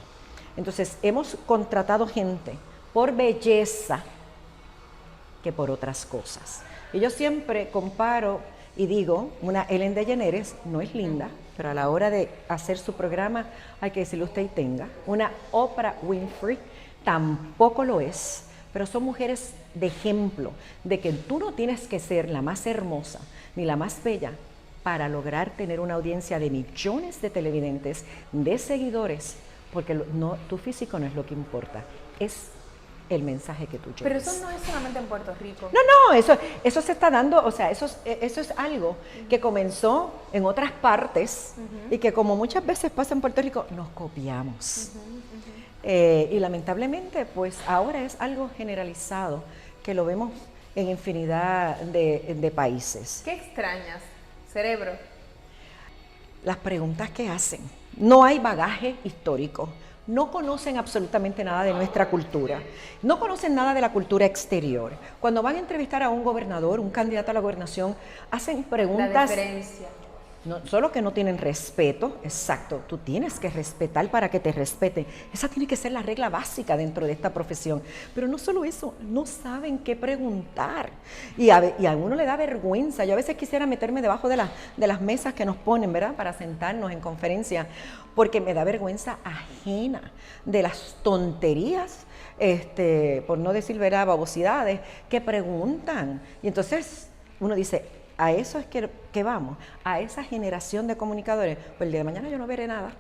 Entonces, hemos contratado gente por belleza que por otras cosas. Y yo siempre comparo y digo, una Ellen DeGeneres no es linda, pero a la hora de hacer su programa hay que decirle usted y tenga. Una Oprah Winfrey tampoco lo es, pero son mujeres de ejemplo de que tú no tienes que ser la más hermosa ni la más bella para lograr tener una audiencia de millones de televidentes, de seguidores, porque tu físico no es lo que importa, es el mensaje que tú llevas. Pero eso no es solamente en Puerto Rico. No, eso se está dando, o sea, eso es algo que comenzó en otras partes y que como muchas veces pasa en Puerto Rico, nos copiamos. Y lamentablemente, pues ahora es algo generalizado, que lo vemos en infinidad de países. ¿Qué extrañas, cerebro? Las preguntas que hacen. No hay bagaje histórico. No conocen absolutamente nada de nuestra cultura, no conocen nada de la cultura exterior. Cuando van a entrevistar a un gobernador, un candidato a la gobernación, hacen preguntas... La diferencia. No, solo que no tienen respeto, exacto, tú tienes que respetar para que te respeten. Esa tiene que ser la regla básica dentro de esta profesión. Pero no solo eso, no saben qué preguntar. Y a uno le da vergüenza. Yo a veces quisiera meterme debajo de las mesas que nos ponen, ¿verdad?, para sentarnos en conferencia, porque me da vergüenza ajena de las tonterías, por no decir, ¿verdad?, babosidades, que preguntan. Y entonces uno dice, a eso es que vamos, a esa generación de comunicadores. Pues el día de mañana yo no veré nada,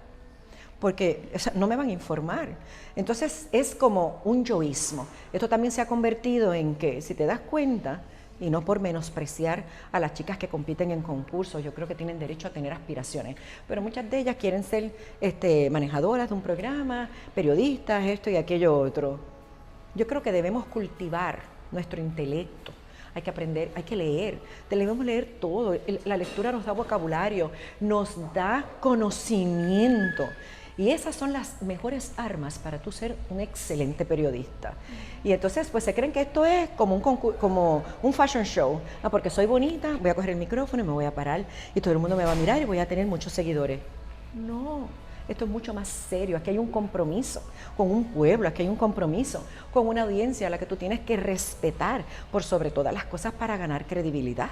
porque no me van a informar. Entonces es como un yoísmo. Esto también se ha convertido en que, si te das cuenta, y no por menospreciar a las chicas que compiten en concursos, yo creo que tienen derecho a tener aspiraciones, pero muchas de ellas quieren ser manejadoras de un programa, periodistas, esto y aquello otro. Yo creo que debemos cultivar nuestro intelecto. Hay que aprender, hay que leer, debemos leer todo. La lectura nos da vocabulario, nos da conocimiento. Y esas son las mejores armas para tú ser un excelente periodista. Y entonces, pues se creen que esto es como un fashion show. Porque soy bonita, voy a coger el micrófono y me voy a parar y todo el mundo me va a mirar y voy a tener muchos seguidores. No. Esto es mucho más serio, aquí hay un compromiso con un pueblo, aquí hay un compromiso con una audiencia a la que tú tienes que respetar por sobre todas las cosas para ganar credibilidad.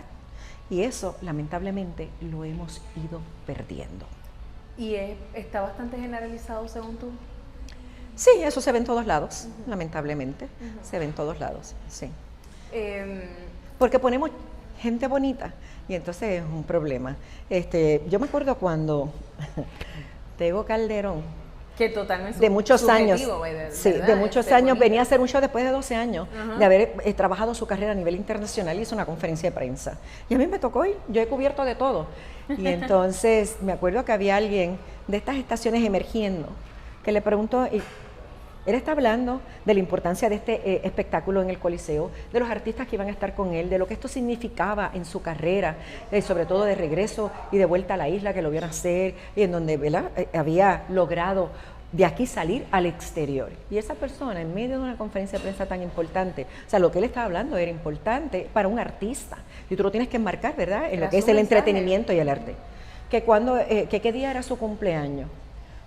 Y eso, lamentablemente, lo hemos ido perdiendo. ¿Y está bastante generalizado según tú? Sí, eso se ve en todos lados, lamentablemente, se ve en todos lados, sí. Porque ponemos gente bonita y entonces es un problema. Yo me acuerdo cuando Tego Calderón, Que totalmente de muchos años, sí, ¿verdad? de muchos años, Bonito. venía a hacer un show después de 12 años de haber trabajado su carrera a nivel internacional, hizo una conferencia de prensa. Y a mí me tocó ir, yo he cubierto de todo. Y entonces me acuerdo que había alguien de estas estaciones emergiendo que le preguntó, y él está hablando de la importancia de este espectáculo en el Coliseo, de los artistas que iban a estar con él, de lo que esto significaba en su carrera, sobre todo de regreso y de vuelta a la isla que lo vieron hacer, y en donde, ¿verdad?, había logrado de aquí salir al exterior. Y esa persona, en medio de una conferencia de prensa tan importante, o sea, lo que él estaba hablando era importante para un artista, y tú lo tienes que enmarcar, ¿verdad?, en lo que es el entretenimiento y el arte. Que cuando, ¿qué día era su cumpleaños?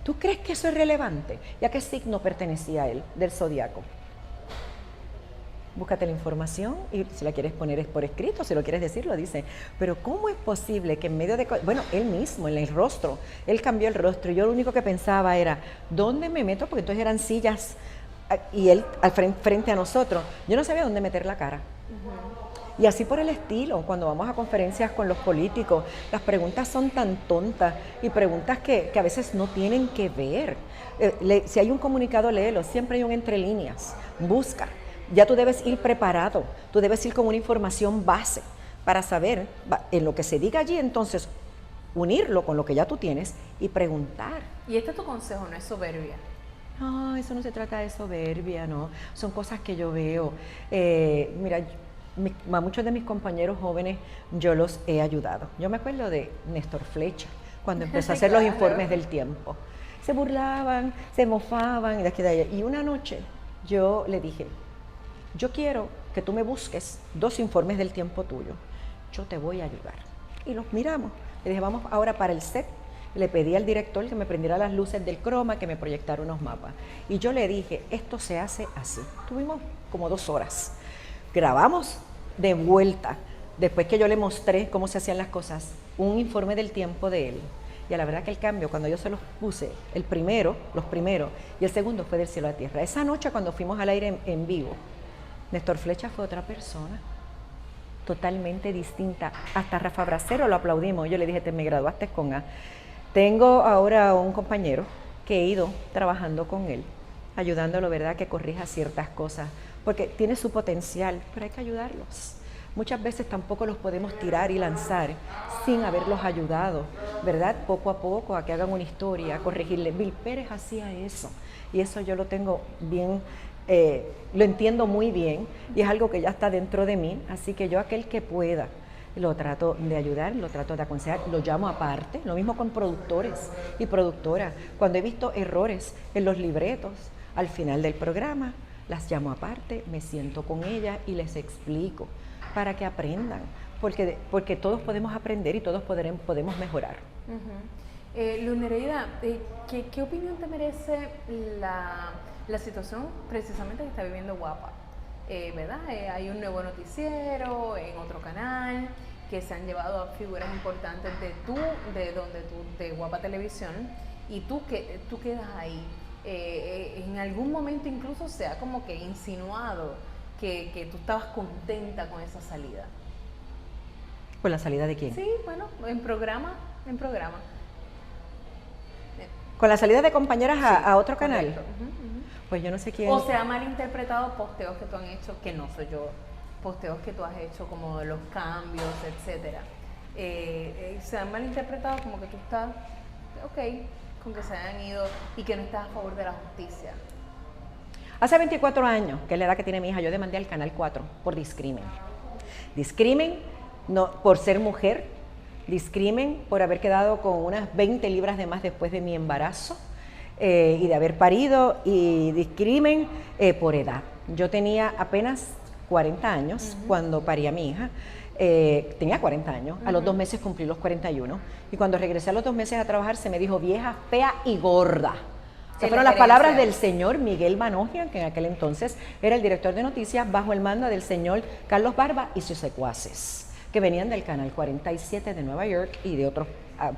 ¿Tú crees que eso es relevante? ¿Y a qué signo pertenecía él del zodiaco? Búscate la información y si la quieres poner es por escrito, si lo quieres decir, lo dice. Pero ¿cómo es posible que en medio de... Bueno, él mismo, en el rostro, él cambió el rostro. Yo lo único que pensaba era, ¿dónde me meto? Porque entonces eran sillas y él al frente a nosotros. Yo no sabía dónde meter la cara. Y así por el estilo, cuando vamos a conferencias con los políticos, las preguntas son tan tontas y preguntas que a veces no tienen que ver. Si hay un comunicado, léelo, siempre hay un entre líneas, busca. Ya tú debes ir preparado, tú debes ir con una información base para saber en lo que se diga allí, entonces unirlo con lo que ya tú tienes y preguntar. Y este es tu consejo, no es soberbia. No, eso no se trata de soberbia, no. Son cosas que yo veo. Mira, a muchos de mis compañeros jóvenes yo los he ayudado. Yo me acuerdo de Néstor Flecha, cuando empezó a hacer los informes del tiempo. Se burlaban, se mofaban, y de aquí de allá. Y una noche yo le dije, yo quiero que tú me busques 2 informes del tiempo tuyo. Yo te voy a ayudar. Y los miramos. Le dije, vamos ahora para el set. Le pedí al director que me prendiera las luces del croma, que me proyectara unos mapas. Y yo le dije, esto se hace así. Tuvimos como 2 horas. Grabamos de vuelta, después que yo le mostré cómo se hacían las cosas, un informe del tiempo de él. Y a la verdad que el cambio, cuando yo se los puse, los primeros, y el segundo fue del cielo a la tierra. Esa noche cuando fuimos al aire en vivo, Néstor Flecha fue otra persona, totalmente distinta. Hasta Rafa Bracero lo aplaudimos. Yo le dije, te me graduaste con A. Tengo ahora un compañero que he ido trabajando con él, ayudándolo, ¿verdad?, que corrija ciertas cosas, porque tiene su potencial, pero hay que ayudarlos. Muchas veces tampoco los podemos tirar y lanzar sin haberlos ayudado, ¿verdad? Poco a poco, a que hagan una historia, a corregirle. Bill Pérez hacía eso, y eso yo lo tengo bien, lo entiendo muy bien, y es algo que ya está dentro de mí, así que yo aquel que pueda, lo trato de ayudar, lo trato de aconsejar, lo llamo aparte, lo mismo con productores y productoras. Cuando he visto errores en los libretos, al final del programa, las llamo aparte, me siento con ellas y les explico para que aprendan, porque todos podemos aprender y todos podemos mejorar. Luz Nereida, ¿qué opinión te merece la situación precisamente que está viviendo Guapa? ¿Verdad? Hay un nuevo noticiero en otro canal que se han llevado a figuras importantes de Guapa Televisión, y tú quedas ahí. En algún momento incluso se ha como que insinuado que tú estabas contenta con esa salida. ¿Con la salida de quién? Sí, bueno, en programa. ¿Con la salida de compañeras Sí, a otro canal? correcto. Pues yo no sé quién. O se ha malinterpretado posteos que tú han hecho, que no soy yo, posteos que tú has hecho como de los cambios, etcétera. Se han malinterpretado como que tú estás, ok, con que se hayan ido y que no estás a favor de la justicia. Hace 24 años, que es la edad que tiene mi hija, yo demandé al Canal 4 por discrimen. Discrimen no, por ser mujer, discrimen por haber quedado con unas 20 libras de más después de mi embarazo, y de haber parido, y discrimen por edad. Yo tenía apenas 40 años cuando parí a mi hija. Tenía 40 años, a los 2 meses cumplí los 41, y cuando regresé a los 2 meses a trabajar se me dijo vieja, fea y gorda. Esas fueron las palabras del señor Miguel Manogian, que en aquel entonces era el director de noticias bajo el mando del señor Carlos Barba y sus secuaces, que venían del canal 47 de Nueva York y de otros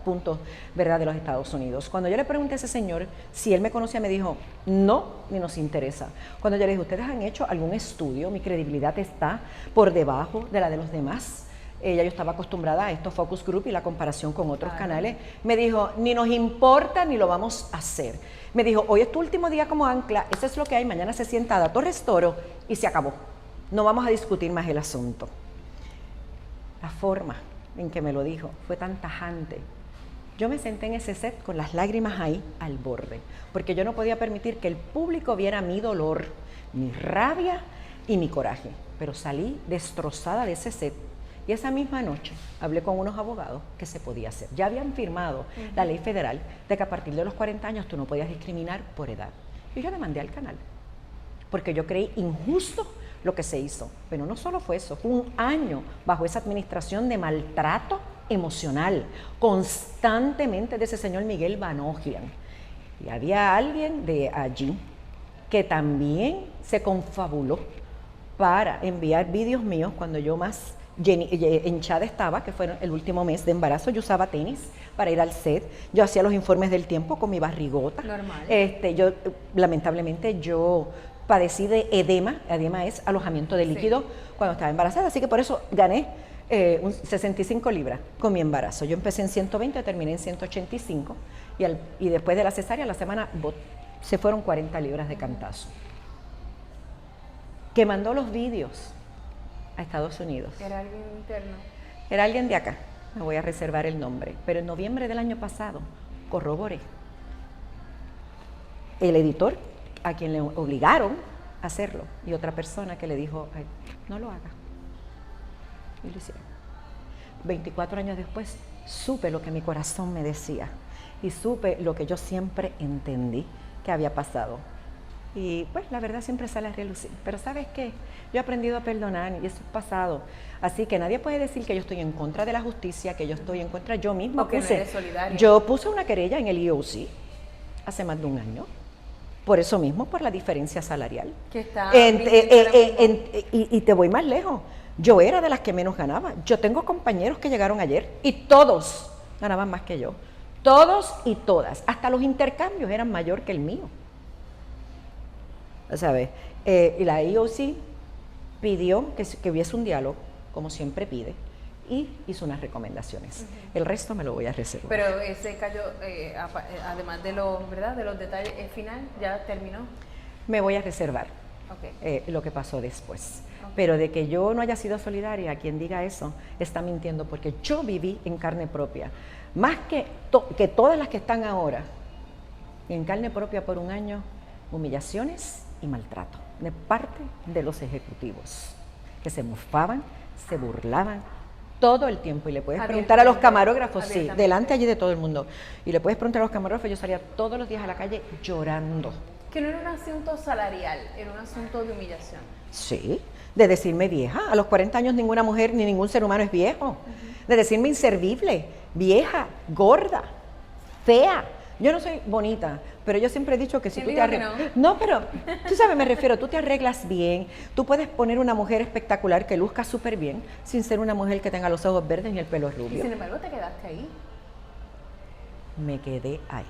puntos, ¿verdad?, de los Estados Unidos. Cuando yo le pregunté a ese señor si él me conocía, me dijo, no, ni nos interesa. Cuando yo le dije, ¿ustedes han hecho algún estudio? Mi credibilidad está por debajo de la de los demás yo estaba acostumbrada a estos focus group y la comparación con otros canales. Me dijo, ni nos importa ni lo vamos a hacer. Me dijo, hoy es tu último día como ancla, eso es lo que hay, mañana se sienta a Torres Toro y se acabó. No vamos a discutir más el asunto. La forma en que me lo dijo fue tan tajante. Yo me senté en ese set con las lágrimas ahí al borde, porque yo no podía permitir que el público viera mi dolor, mi rabia y mi coraje. Pero salí destrozada de ese set. Y esa misma noche hablé con unos abogados que se podía hacer. Ya habían firmado la ley federal de que a partir de los 40 años tú no podías discriminar por edad. Y yo demandé al canal, porque yo creí injusto lo que se hizo. Pero no solo fue eso, fue un año bajo esa administración de maltrato emocional, constantemente de ese señor Miguel Banogian. Y había alguien de allí que también se confabuló para enviar vídeos míos cuando yo más hinchada estaba, que fue el último mes de embarazo. Yo usaba tenis para ir al set, yo hacía los informes del tiempo con mi barrigota. Normal. Lamentablemente yo padecí de edema. Edema es alojamiento de líquido cuando estaba embarazada, así que por eso gané 65 libras con mi embarazo. Yo empecé en 120, terminé en 185 y después de la cesárea, la semana se fueron 40 libras de cantazo. Que mandó los vídeos a Estados Unidos. ¿Era alguien interno? Era alguien de acá, me voy a reservar el nombre, pero en noviembre del año pasado corroboré. El editor, a quien le obligaron a hacerlo, y otra persona que le dijo, ay, no lo haga. Y lo hicieron. 24 años después, supe lo que mi corazón me decía y supe lo que yo siempre entendí que había pasado. Y pues la verdad siempre sale a relucir. Pero ¿sabes qué? Yo he aprendido a perdonar y eso es pasado. Así que nadie puede decir que yo estoy en contra de la justicia, que yo estoy en contra. Yo misma yo puse una querella en el EEOC hace más de un año. Por eso mismo, por la diferencia salarial. Que está y te voy más lejos. Yo era de las que menos ganaba. Yo tengo compañeros que llegaron ayer y todos ganaban más que yo. Todos y todas. Hasta los intercambios eran mayor que el mío. ¿Sabes? Y la EEOC pidió que hubiese un diálogo, como siempre pide, y hizo unas recomendaciones. El resto me lo voy a reservar. Pero ese cayó, además de de los detalles, el final ya terminó. Me voy a reservar lo que pasó después. Pero de que yo no haya sido solidaria, quien diga eso está mintiendo, porque yo viví en carne propia, más que todas las que están ahora, en carne propia por un año, humillaciones y maltrato de parte de los ejecutivos, que se mofaban, se burlaban todo el tiempo. Y le puedes preguntar a los camarógrafos, sí, delante allí de todo el mundo, y le puedes preguntar a los camarógrafos, yo salía todos los días a la calle llorando. Que no era un asunto salarial, era un asunto de humillación. Sí, de decirme vieja. A los 40 años ninguna mujer ni ningún ser humano es viejo. De decirme inservible, vieja, gorda, fea. Yo no soy bonita, pero yo siempre he dicho que si tú te arreglas... No, pero tú sabes, me refiero, tú te arreglas bien, tú puedes poner una mujer espectacular que luzca súper bien, sin ser una mujer que tenga los ojos verdes ni el pelo rubio. Y sin embargo te quedaste ahí. Me quedé ahí.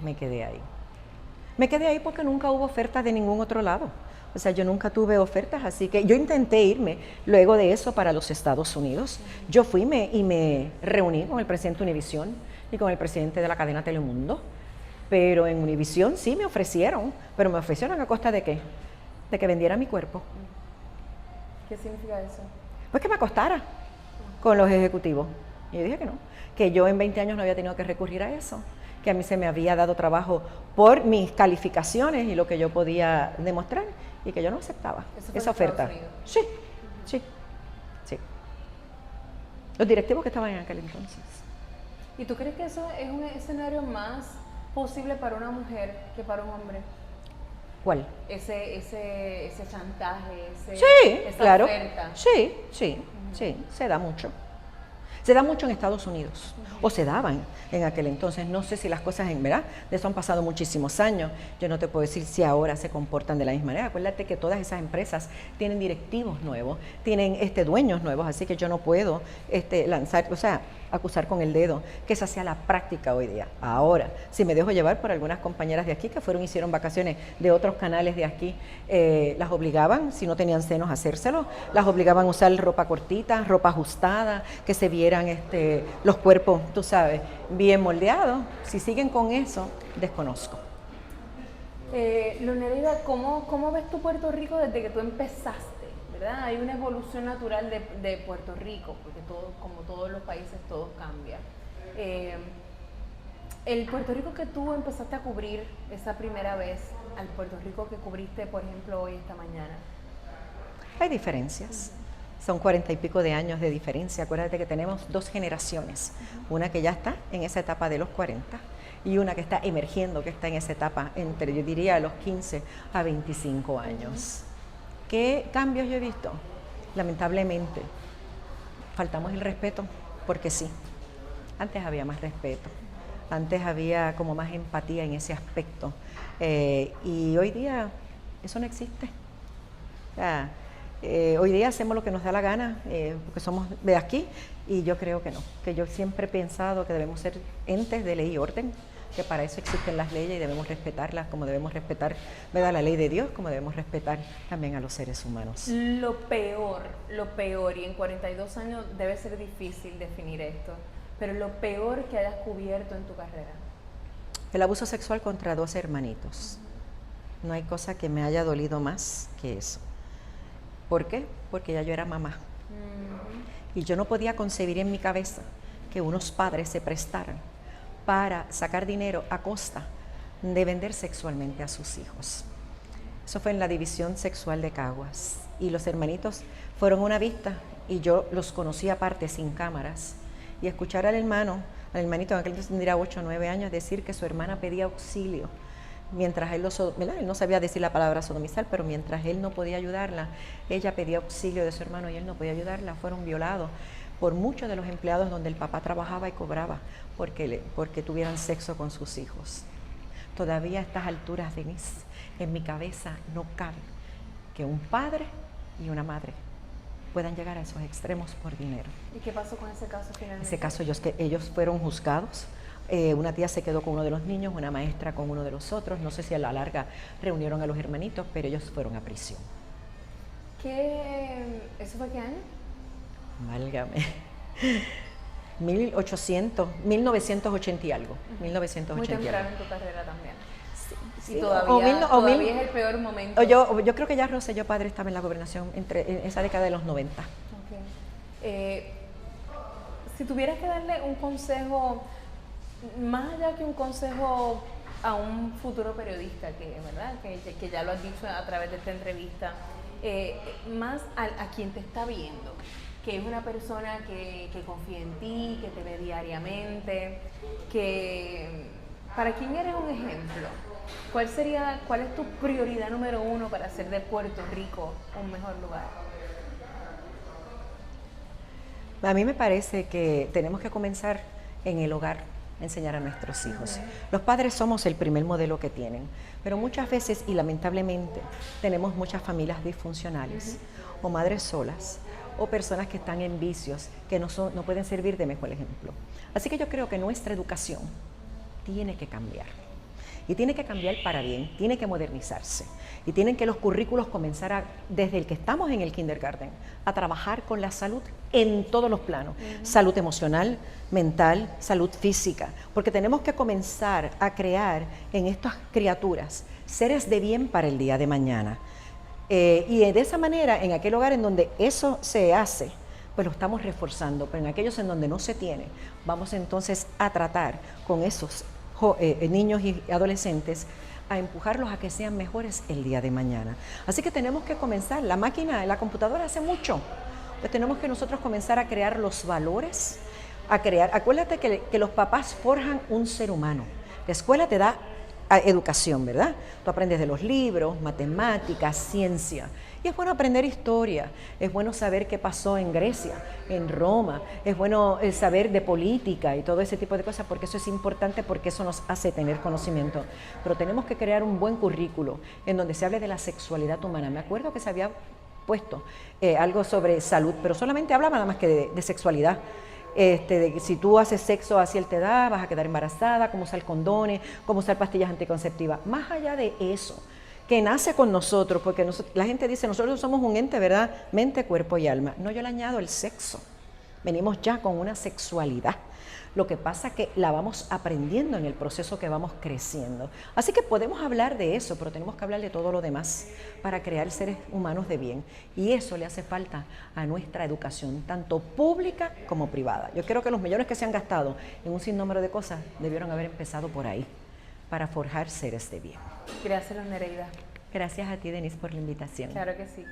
Me quedé ahí porque nunca hubo ofertas de ningún otro lado. O sea, yo nunca tuve ofertas, así que yo intenté irme luego de eso para los Estados Unidos. Yo fui y me reuní con el presidente de Univisión y con el presidente de la cadena Telemundo, pero en Univisión sí me ofrecieron, pero me ofrecieron a costa de ¿qué? De que vendiera mi cuerpo. ¿Qué significa eso? Pues que me acostara con los ejecutivos. Y yo dije que no, que yo en 20 años no había tenido que recurrir a eso, que a mí se me había dado trabajo por mis calificaciones y lo que yo podía demostrar, y que yo no aceptaba esa oferta. Sí. Los directivos que estaban en aquel entonces. ¿Y tú crees que eso es un escenario más posible para una mujer que para un hombre? ¿Cuál? Ese chantaje, esa claro. oferta. Sí, se da mucho. Se da mucho en Estados Unidos, o se daban en aquel entonces. No sé si las cosas, en verdad, de eso han pasado muchísimos años. Yo no te puedo decir si ahora se comportan de la misma manera. Acuérdate que todas esas empresas tienen directivos nuevos, tienen dueños nuevos, así que yo no puedo lanzar, o sea, acusar con el dedo, que esa sea la práctica hoy día. Ahora, si me dejo llevar por algunas compañeras de aquí que hicieron vacaciones de otros canales de aquí, las obligaban, si no tenían senos, a hacérselo, las obligaban a usar ropa cortita, ropa ajustada, que se vieran los cuerpos, tú sabes, bien moldeados. Si siguen con eso, desconozco. Nereida, ¿cómo ves tu Puerto Rico desde que tú empezaste? ¿Verdad? Hay una evolución natural de Puerto Rico, porque como todos los países, todo cambia. El Puerto Rico que tú empezaste a cubrir esa primera vez, al Puerto Rico que cubriste, por ejemplo, hoy, esta mañana. Hay diferencias. Son 40 y pico de años de diferencia. Acuérdate que tenemos 2 generaciones. Una que ya está en esa etapa de los 40 y una que está emergiendo, que está en esa etapa entre, yo diría, los 15 a 25 años. ¿Qué cambios yo he visto? Lamentablemente, faltamos el respeto, porque sí. Antes había más respeto. Antes había como más empatía en ese aspecto. Y hoy día eso no existe. Hoy día hacemos lo que nos da la gana, porque somos de aquí, y yo creo que no, que yo siempre he pensado que debemos ser entes de ley y orden, que para eso existen las leyes y debemos respetarlas, como debemos respetar, ¿verdad?, la ley de Dios, como debemos respetar también a los seres humanos. Lo peor, y en 42 años debe ser difícil definir esto, pero lo peor que hayas cubierto en tu carrera. El abuso sexual contra 2 hermanitos. No hay cosa que me haya dolido más que eso. ¿Por qué? Porque ya yo era mamá. Y yo no podía concebir en mi cabeza que unos padres se prestaran para sacar dinero a costa de vender sexualmente a sus hijos. Eso fue en la división sexual de Caguas. Y los hermanitos fueron a una vista y yo los conocí aparte, sin cámaras. Y escuchar al hermanito, en aquel entonces tendría 8 o 9 años, decir que su hermana pedía auxilio. Mientras él no sabía decir la palabra sodomizar, pero mientras él no podía ayudarla, ella pedía auxilio de su hermano y él no podía ayudarla. Fueron violados por muchos de los empleados donde el papá trabajaba y cobraba porque tuvieran sexo con sus hijos. Todavía a estas alturas, Denise, en mi cabeza no cabe que un padre y una madre puedan llegar a esos extremos por dinero. ¿Y qué pasó con ese caso finalmente? Ese caso, ellos fueron juzgados. Una tía se quedó con uno de los niños, una maestra con uno de los otros. No sé si a la larga reunieron a los hermanitos, pero ellos fueron a prisión. ¿Eso fue qué año? Válgame. 1980 y algo. 1980 Muy temprano en tu carrera también. Sí, y todavía es el peor momento. Yo creo que ya Rosselló padre estaba en la gobernación en esa década de los 90. Okay. Si tuvieras que darle un consejo, más allá que un consejo a un futuro periodista, ¿verdad? Que ya lo has dicho a través de esta entrevista, más a quien te está viendo, que es una persona que confía en ti, que te ve diariamente, ¿para quién eres un ejemplo? ¿Cuál es tu prioridad número 1 para hacer de Puerto Rico un mejor lugar? A mí me parece que tenemos que comenzar en el hogar, a enseñar a nuestros hijos. Los padres somos el primer modelo que tienen, pero muchas veces y lamentablemente tenemos muchas familias disfuncionales o madres solas o personas que están en vicios que no pueden servir de mejor ejemplo. Así que yo creo que nuestra educación tiene que cambiar. Y tiene que cambiar para bien, tiene que modernizarse. Y tienen que los currículos comenzar desde el que estamos en el kindergarten, a trabajar con la salud en todos los planos. Salud emocional, mental, salud física. Porque tenemos que comenzar a crear en estas criaturas seres de bien para el día de mañana. Y de esa manera, en aquel hogar en donde eso se hace, pues lo estamos reforzando. Pero en aquellos en donde no se tiene, vamos entonces a tratar con esos niños y adolescentes a empujarlos a que sean mejores el día de mañana. Así que tenemos que comenzar, la computadora hace mucho, pues tenemos que nosotros comenzar a crear los valores, acuérdate que los papás forjan un ser humano, la escuela te da educación, ¿verdad? Tú aprendes de los libros, matemáticas, ciencia. Y es bueno aprender historia, es bueno saber qué pasó en Grecia, en Roma, es bueno saber de política y todo ese tipo de cosas, porque eso es importante, porque eso nos hace tener conocimiento. Pero tenemos que crear un buen currículo en donde se hable de la sexualidad humana. Me acuerdo que se había puesto algo sobre salud, pero solamente hablaba nada más que de sexualidad. de que si tú haces sexo así él te da, vas a quedar embarazada, cómo usar condones, cómo usar pastillas anticonceptivas. Más allá de eso, que nace con nosotros, porque la gente dice, nosotros somos un ente, ¿verdad? Mente, cuerpo y alma. No, yo le añado el sexo. Venimos ya con una sexualidad. Lo que pasa es que la vamos aprendiendo en el proceso que vamos creciendo. Así que podemos hablar de eso, pero tenemos que hablar de todo lo demás para crear seres humanos de bien. Y eso le hace falta a nuestra educación, tanto pública como privada. Yo creo que los millones que se han gastado en un sinnúmero de cosas debieron haber empezado por ahí, para forjar seres de bien. Gracias, Nereida. Gracias a ti, Denise, por la invitación. Claro que sí.